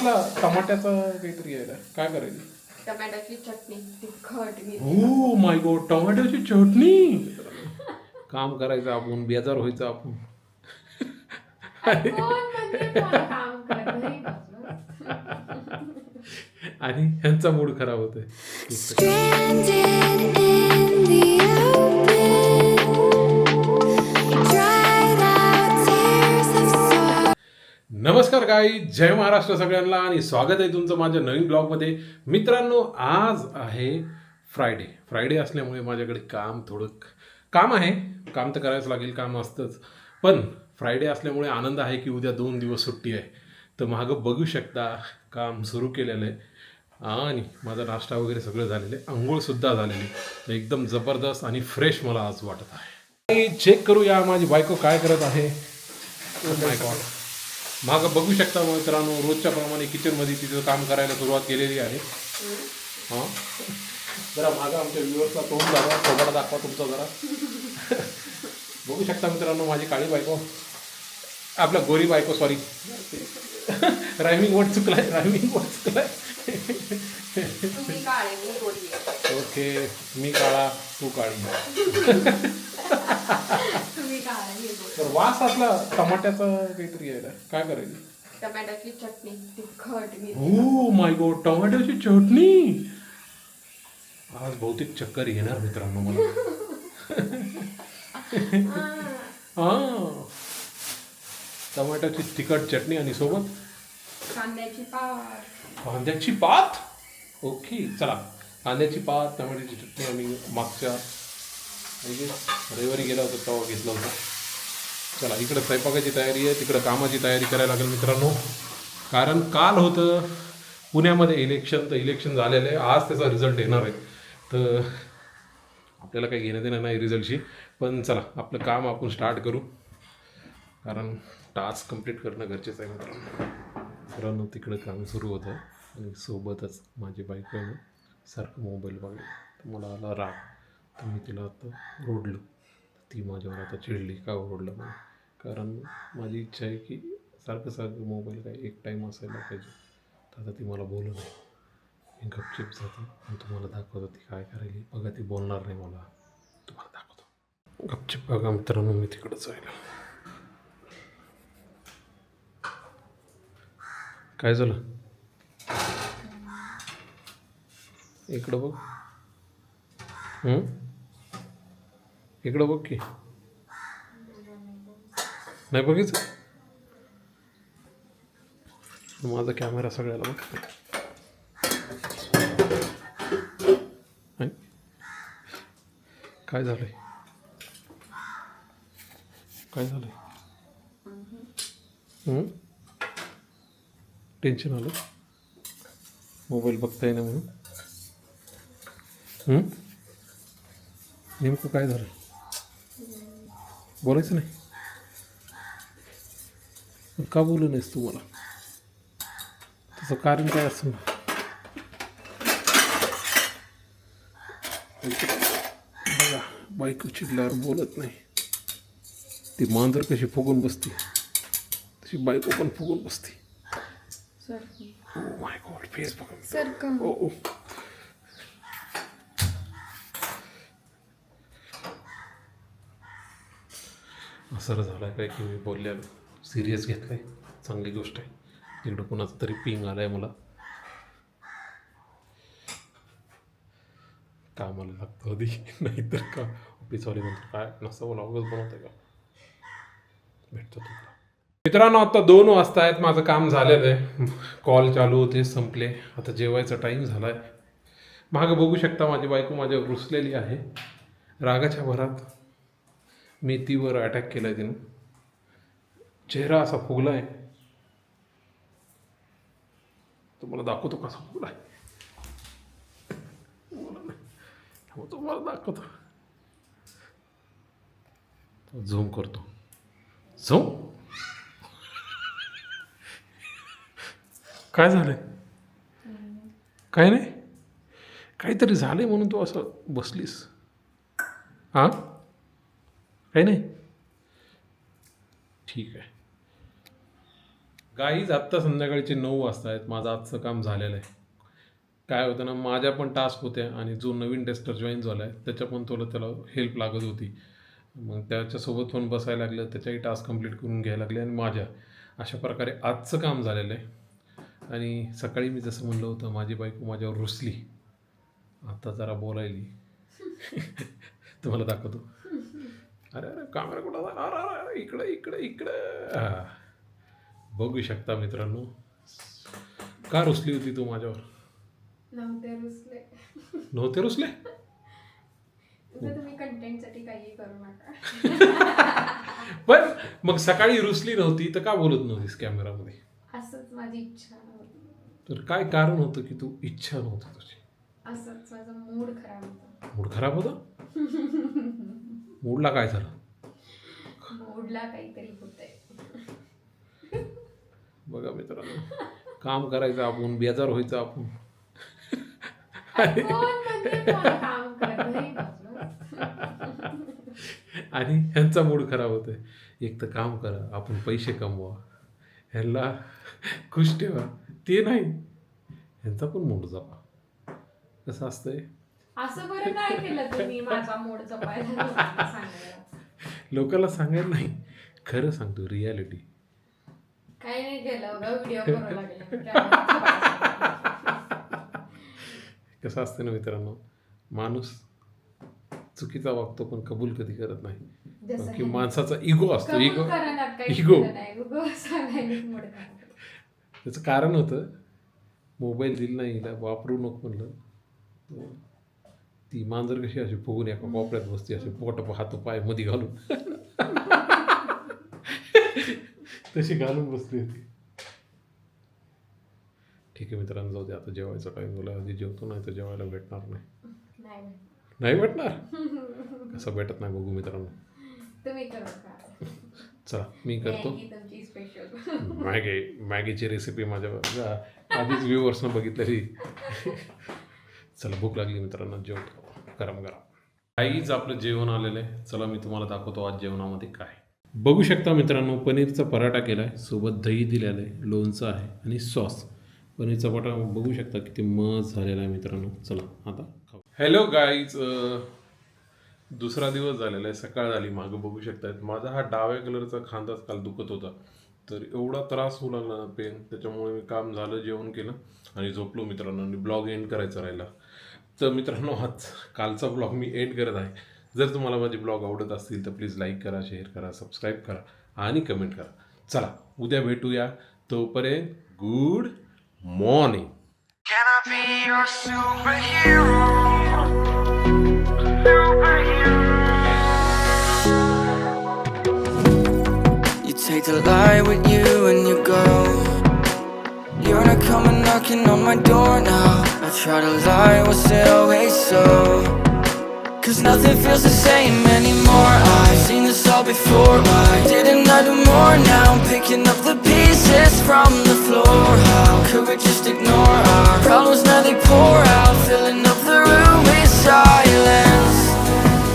असला टमाट्याचा काहीतरी यायला काय करायचं? टमाट्याची चटणी तिखट हो माय गॉड, टमाट्याची चटणी. काम करायचं आपण, बेजार व्हायचं आपण. आणि ह्यांचा मूड खराब होतोय. Stranded in the open, dried out tears of sorrow. नमस्कार गाई, जय महाराष्ट्र सगळ्यांना आणि स्वागत आहे तुमचं माझ्या नवीन ब्लॉगमध्ये. मित्रांनो, आज आहे फ्रायडे असल्यामुळे माझ्याकडे थोडं काम आहे. काम तर करायचं लागेल, काम असतंच. पण फ्रायडे असल्यामुळे आनंद आहे की उद्या 2 दिवस सुट्टी आहे. तर मागं बघू शकता काम सुरू केलेलं आहे आणि माझा नाश्ता वगैरे सगळं झालेलं आहे. आंघोळसुद्धा झालेली आहे. तर एकदम जबरदस्त आणि फ्रेश मला आज वाटत आहे. चेक करूया माझी बायको काय करत आहे. माय गॉड, मागं बघू शकता मित्रांनो, रोजच्या प्रमाणे किचनमध्ये तिचं काम करायला सुरुवात केलेली आहे. हां, जरा मागं आमच्या व्ह्युअर्सला तोंड दाखवा, थोबाडा दाखवा तुमचा जरा. बघू शकता मित्रांनो, माझी काळी बायको, आपल्या गोरी बायको, सॉरी रायमिंग वर्ड चुकलाय. तुम्ही काळे मी गोरी आहे. ओके, मी काळा तू काळी. तुम्ही काळे मी गोरी. तर वास असला टमाट्याचा काहीतरी यायला काय करायचं? टमाट्याची चटणी तिखट हो माय गॉड, टमाट्याची चटणी. आज बहुतेक चक्कर येणार मित्रांनो मला. हां, टमाट्याची तिखट चटणी आणि सोबत कांद्याची पात. ओके, चला, कांद्याची पात, टमाट्याची चटणी आम्ही मागच्या रविवारी गेला होता तेव्हा घेतला होता. चला, इकडं स्वयंपाकाची तयारी आहे, तिकडं कामाची तयारी करायला लागेल मित्रांनो. कारण काल होतं पुण्यामध्ये इलेक्शन, तर इलेक्शन झालेलं आहे. आज त्याचा रिझल्ट येणार आहे. तर आपल्याला काही घेणं देणं नाही रिझल्टशी. पण चला, आपलं काम आपण स्टार्ट करू, कारण टास्क कंप्लीट करणं गरजेचं आहे मित्रांनो. तिकडं काम सुरू होतं आणि सोबतच माझी बायको आहे ना, सारखं मोबाईल बघायला. तर मला आला राग, तर मी तिला आता ओरडलं. ती माझ्यावर आता चिडली, का ओरडलं म्हणून. कारण माझी इच्छा आहे की सारखं मोबाईल काय एक टाईम असायला पाहिजे. तर आता ती मला बोलू नाही, मी गपचिप जातो आणि तुम्हाला दाखवतो ती काय करायली. बघा, ती बोलणार नाही मला, तुम्हाला दाखवतो. गपचिप बघा मित्रांनो, मी तिकडं जायला. काय झालं? इकडं बघ. इकडं बघ की. नाही बघितलं? माझा कॅमेरा सगळ्याला बघ. काय झालंय? काय झालंय? टेन्शन आलं मोबाईल बघता येणं म्हणून? नेमकं काय झालं? बोलायचं नाही? का बोलू नाहीस तू मला? त्याचं कारण काय असं? बघा, बायको चिडल्यावर बोलत नाही. ती मांजर कशी फुगून बसते तशी बायको पण फुगून बसते. ओ माय गॉड, फेस बघा. ओ असं झालं आहे काय की मी बोलल्यानं सिरियस घेतलं आहे. चांगली गोष्ट आहे. तिकडं कोणाचं तरी पिंग आलं आहे मला. कामाला लागतं आधी, नाहीतर का ऑफिसवाले म्हणतात काय नसतं मला अवघड बनवत आहे का. भेटतो तुम्हाला मित्रांनो. आता 2 वाजता आहेत, माझं काम झालेलं आहे. कॉल चालू होते, संपले. आता जेवायचा टाईम झाला आहे. मागं बघू शकता माझी बायको माझ्यावर रुसलेली आहे. रागाच्या भरात मेथीवर अटॅक केला आहे तिनं. चेहरा असा फुगला आहे. तुम्हाला दाखवतो कसा फुगला आहे. तुम्हाला दाखवतो, झूम करतो. झूम. काय झालंय? काय नाही, काहीतरी झालंय म्हणून तू असं बसलीस. हां, काही नाही, ठीक आहे. गाईज आत्ता संध्याकाळचे 9 वाजता आहेत. माझं आजचं काम झालेलं आहे. काय होतं ना, माझ्या पण टास्क होत्या आणि जो नवीन टेस्टर जॉईन झाला आहे त्याच्या पण त्याला हेल्प लागत होती. मग त्याच्यासोबत पण बसायला लागलं, त्याच्याही टास्क कंप्लीट करून घ्यायला लागले आणि माझ्या अशा प्रकारे आजचं काम झालेलं आहे. आणि सकाळी मी जसं म्हणलं होतं माझी बायको माझ्यावर रुसली, आता जरा बोलायली. तुम्हाला दाखवतो. अरे अरे कॅमेरा कुठं झाला, अरे अरे इकडं इकडं इकडं. हा. बघू शकता मित्रांनो, का रुसली होती तू माझ्यावर? नव्हते रुसले? तुम्ही कंटेंटसाठी काही करू नका. पण मग सकाळी रुसली नव्हती तर का बोलत नव्हतीस कॅमेरामध्ये? असंच माझी इच्छा नव्हती. तर काय कारण होतं की तू इच्छा नव्हती तुझी? असंच माझा मूड खराब होता. मूड खराब होता? मूडला काय झालं? मूडला काहीतरी होतंय. बघा मित्रांनो, काम करायचं आपण, बेजार व्हायचं आपण. काम करत नाही बस. आणि ह्यांचा मूड खराब होतोय. एक तर काम करा, आपण पैसे कमवा, ह्यांना खुश ठेवा, ते नाही, ह्यांचा पण मूड जपा. कसं असतंय? असं बरं काय केलं तुम्ही माझा मूड जपायला लोकांना सांगायला? लोकांना सांगायला नाही, खरं सांगतो, रियालिटी. काही नाही केलं ग, व्हिडिओ करू लागले. कसं असतं ना मित्रांनो, माणूस चुकीचा वागतो पण कबूल कधी करत नाही. जसं की माणसाचा इगो असतो, इगो. इगो. त्याचं कारण होतं, मोबाईल दिला नाही हिला, वापरू नको म्हणलं. ती मांजर कशी अशी फुगून एका कोपऱ्यात बसते, असे पोट हात पाय मध्ये घालून तशी घालून बसली होती. ठीक आहे मित्रांनो, जाऊ दे, आता जेवायचा टाइम झाला. आधी जेवतो, नाही तर जेवायला भेटणार नाही. नाही भेटणार? कसं भेटत नाही बघू मित्रांनो. चला मी करतो. मॅगीची रेसिपी माझ्या आधीच व्ह्यूअर्सनं बघितलेली. चला भूक लागली मित्रांनो, जेवतो गरम गरम. काहीच आपलं जेवण आलेलं आहे. चला मी तुम्हाला दाखवतो आज जेवणामध्ये काय. बघू शकता मित्रांनो, पनीरचा पराठा केला आहे, सोबत दही दिलेलं आहे, लोणचं आहे आणि सॉस. पनीरचा पराठा बघू शकता किती मस्त झालेला आहे मित्रांनो. चला आता खाऊ. हॅलो गाईज, दुसरा दिवस झालेला आहे, सकाळ झाली. मागं बघू शकतायत माझा हा डाव्या कलरचा खांदाच काल दुखत होता, तर एवढा त्रास होऊ लागला ना, पेन. त्याच्यामुळे मी काम झालं, जेवण केलं आणि झोपलो मित्रांनो. आणि ब्लॉग एंड करायचा राहिला. तर मित्रांनो, आज कालचा ब्लॉग मी एंड करत आहे. जर तुम्हाला माझे ब्लॉग आवडत असतील तर प्लीज लाईक करा, शेअर करा, सबस्क्राईब करा आणि कमेंट करा. चला उद्या भेटूया, तोपर्यंत good morning. Can I be your superhero? Superhero. You take the light with you and you go. You're not coming knocking on my door now. I try to lie, was it always so? 'Cause nothing feels the same anymore. I've seen this all before. Why didn't I do more? Now I'm picking up the pieces from the floor. How could we just ignore our problems? Now they pour out, filling